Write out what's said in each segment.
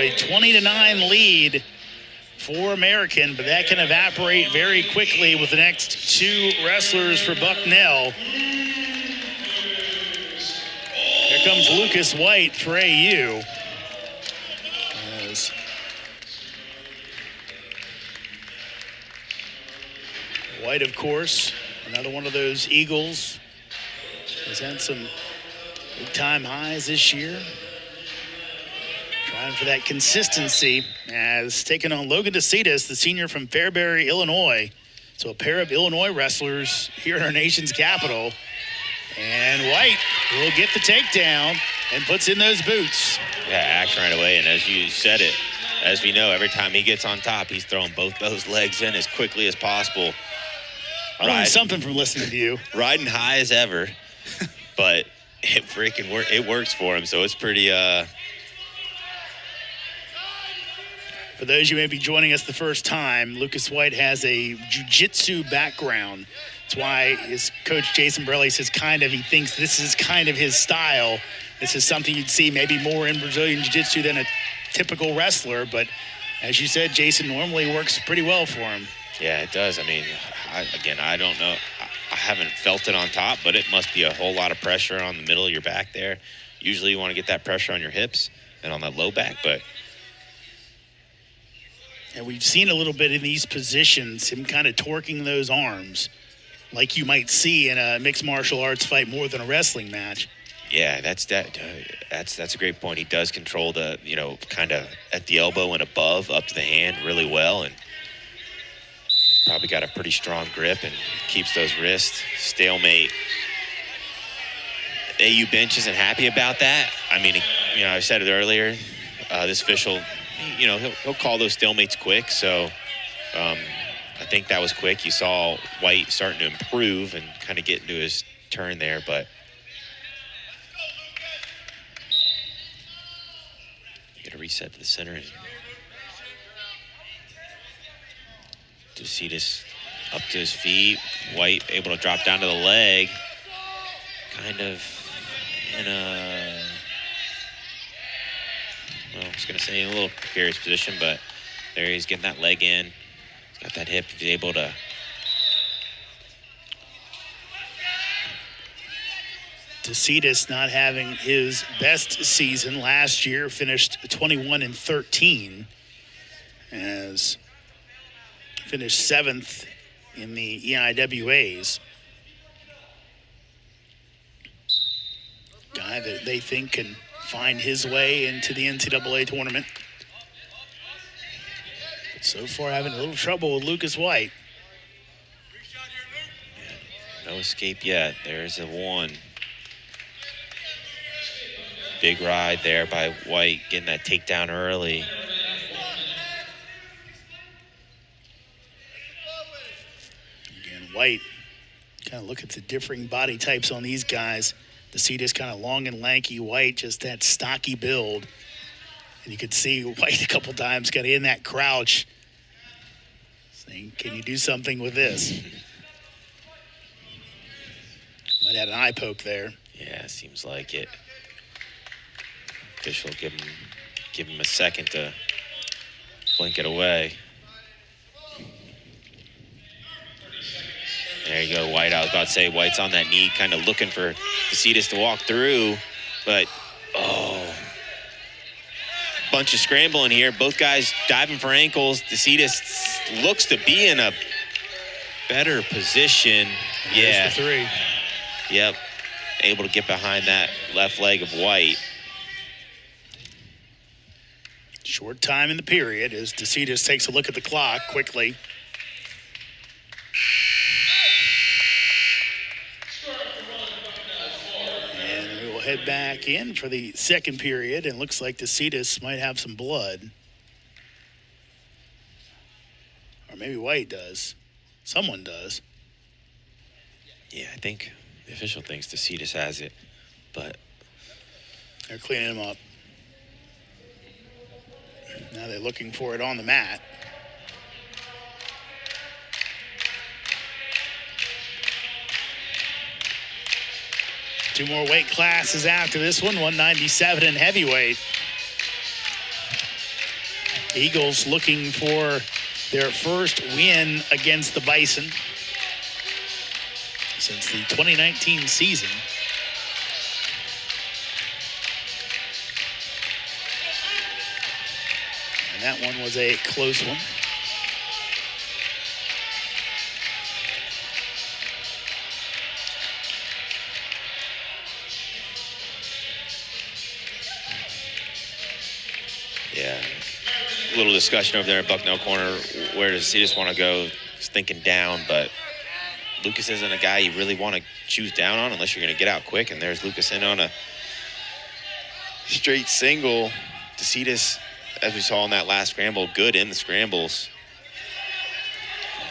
a 20-9 lead for American, but that can evaporate very quickly with the next two wrestlers for Bucknell. Here comes Lucas White for AU. As White, of course, another one of those Eagles. Has had some big-time highs this year. Trying for that consistency, as taking on Logan Deacetis, the senior from Fairbury, Illinois. So a pair of Illinois wrestlers here in our nation's capital. And White will get the takedown and puts in those boots. Yeah, action right away. And as you said it, as we know, every time he gets on top, he's throwing both those legs in as quickly as possible. I learned something from listening to you. Riding high as ever, but it freaking it works for him. So it's pretty. For those you may be joining us the first time, Lucas White has a jiu-jitsu background. That's why his coach Jason Borelli says he thinks this is kind of his style. This is something you'd see maybe more in Brazilian jiu-jitsu than a typical wrestler. But as you said, Jason, normally works pretty well for him. Yeah, it does. I mean, I don't know. I haven't felt it on top, but it must be a whole lot of pressure on the middle of your back there. Usually you want to get that pressure on your hips and on that low back, but. And we've seen a little bit in these positions, him kind of torquing those arms like you might see in a mixed martial arts fight more than a wrestling match. Yeah, that's a great point. He does control the, kind of at the elbow and above up to the hand really well, and he's probably got a pretty strong grip and keeps those wrists stalemate. AU bench isn't happy about that. I mean, I said it earlier, this official, he'll call those stalemates quick. So I think that was quick. You saw White starting to improve and kind of get into his turn there, but you got to reset to the center. And Deacetis up to his feet. White able to drop down to the leg. Kind of in a, I was going to say in a little precarious position, but there he's getting that leg in. He's got that hip. He's able to. Deacetis not having his best season last year, finished 21-13, as finished 7th in the EIWAs. Guy that they think can find his way into the NCAA tournament. But so far having a little trouble with Lucas White. Yeah, no escape yet. There's a one. Big ride there by White, getting that takedown early. Again, White, kind of look at the differing body types on these guys. Deacetis kind of long and lanky, White just that stocky build. And you could see White a couple times kind of in that crouch saying, can you do something with this? Might have an eye poke there. Yeah, seems like it. Official give him a second to blink it away. There you go, White. I was about to say White's on that knee, kind of looking for Deacetis to walk through, but bunch of scrambling here. Both guys diving for ankles. Deacetis looks to be in a better position. There's the three. Yep, able to get behind that left leg of White. Short time in the period as Deacetis takes a look at the clock quickly. And we will head back in for the second period, and looks like Deacetis might have some blood. Or maybe White does. Someone does. Yeah, I think the official thinks Deacetis has it, but they're cleaning him up. Now they're looking for it on the mat. Two more weight classes after this one, 197 in heavyweight. Eagles looking for their first win against the Bison since the 2019 season. And that one was a close one. Yeah, a little discussion over there at Bucknell corner. Where does he just want to go? He's thinking down, but Lucas isn't a guy you really want to choose down on unless you're going to get out quick. And there's Lucas in on a straight single. Deacetis, as we saw in that last scramble, good in the scrambles.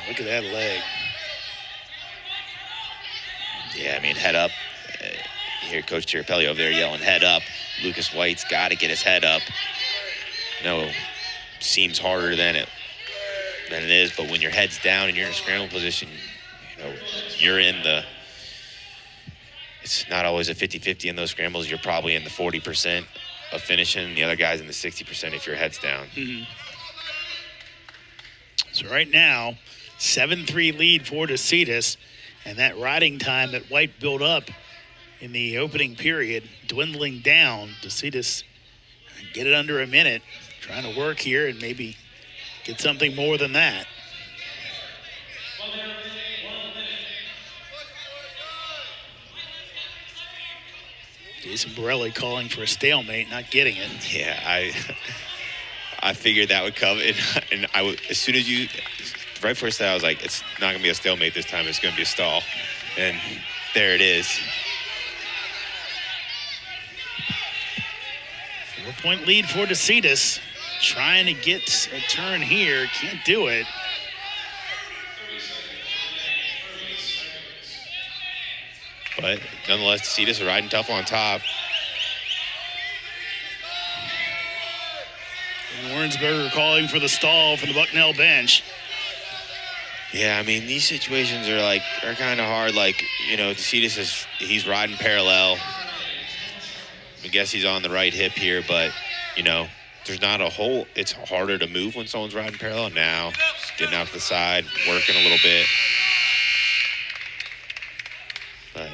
Look at that leg. Yeah, I mean, head up. You hear Coach Tirapelli over there yelling, head up. Lucas White's got to get his head up. No, seems harder than it is, but when your head's down and you're in a scramble position, you're in it's not always a 50-50 in those scrambles. You're probably in the 40% of finishing. The other guy's in the 60% if your head's down. Mm-hmm. So right now, 7-3 lead for Deacetis, and that riding time that White built up in the opening period dwindling down. Deacetis get it under a minute, trying to work here and maybe get something more than that. Jason Borelli calling for a stalemate, not getting it. Yeah, I figured that would come, and as soon as right first I was like, it's not gonna be a stalemate this time. It's gonna be a stall, and there it is. 4-point lead for Deacetis. Trying to get a turn here, can't do it. But nonetheless, Deacetis riding tough on top. And Warrensberger calling for the stall from the Bucknell bench. Yeah, I mean, these situations are kind of hard. Deacetis he's riding parallel. I guess he's on the right hip here, but, there's not a hole. It's harder to move when someone's riding parallel. Now, just getting out to the side, working a little bit. But.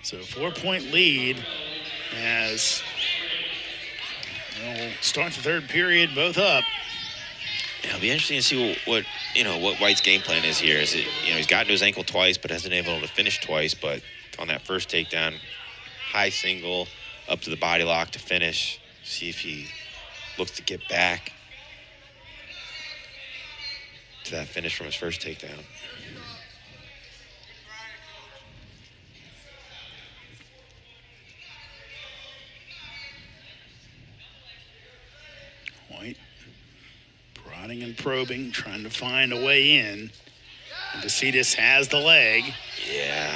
So 4-point lead as start the third period, both up. Yeah, it'll be interesting to see what White's game plan is here. Is it, he's gotten to his ankle twice, but hasn't been able to finish twice. But on that first takedown, high single, up to the body lock to finish. See if he looks to get back to that finish from his first takedown. White prodding and probing, trying to find a way in. And Deacetis has the leg. Yeah.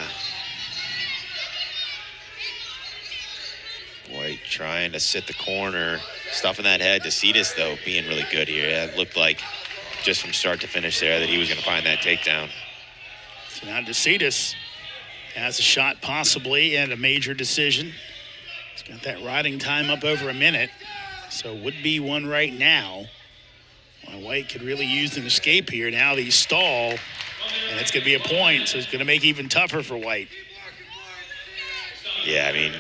White trying to sit the corner, stuffing that head. Deacetis, though, being really good here. It looked like just from start to finish there that he was going to find that takedown. So now Deacetis has a shot possibly at a major decision. He's got that riding time up over a minute, so would be one right now. White could really use an escape here. Now they stall, and it's going to be a point, so it's going to make it even tougher for White. Yeah, I mean,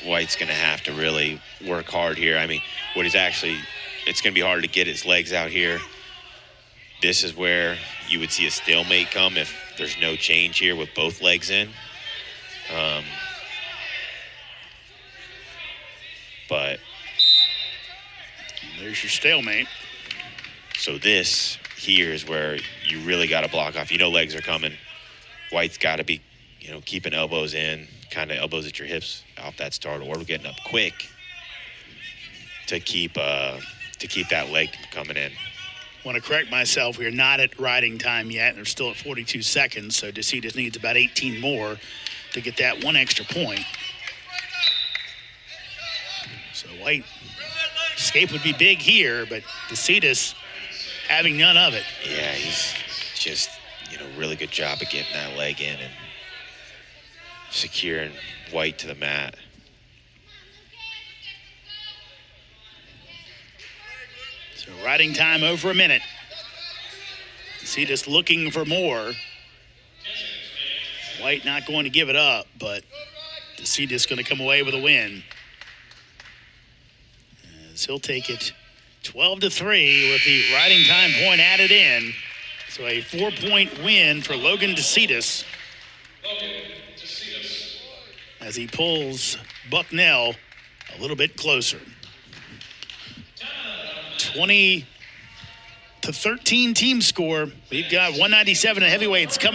White's going to have to really work hard here. I mean, it's going to be hard to get his legs out here. This is where you would see a stalemate come if there's no change here with both legs in. But there's your stalemate. So this here is where you really got to block off. Legs are coming. White's got to be, keeping elbows in, kind of elbows at your hips off that start, or getting up quick to keep that leg coming in. I want to correct myself. We are not at riding time yet, and they're still at 42 seconds, so Deacetis needs about 18 more to get that one extra point. So White escape would be big here, but Deacetis having none of it. Yeah, he's just, really good job of getting that leg in and securing White to the mat. So riding time over a minute. Deacetis looking for more. White not going to give it up, but Deacetis going to come away with a win. As he'll take it 12-3 with the riding time point added in. So a 4-point win for Logan Deacetis as he pulls Bucknell a little bit closer. 20-13 team score. We've got 197 in heavyweights coming up.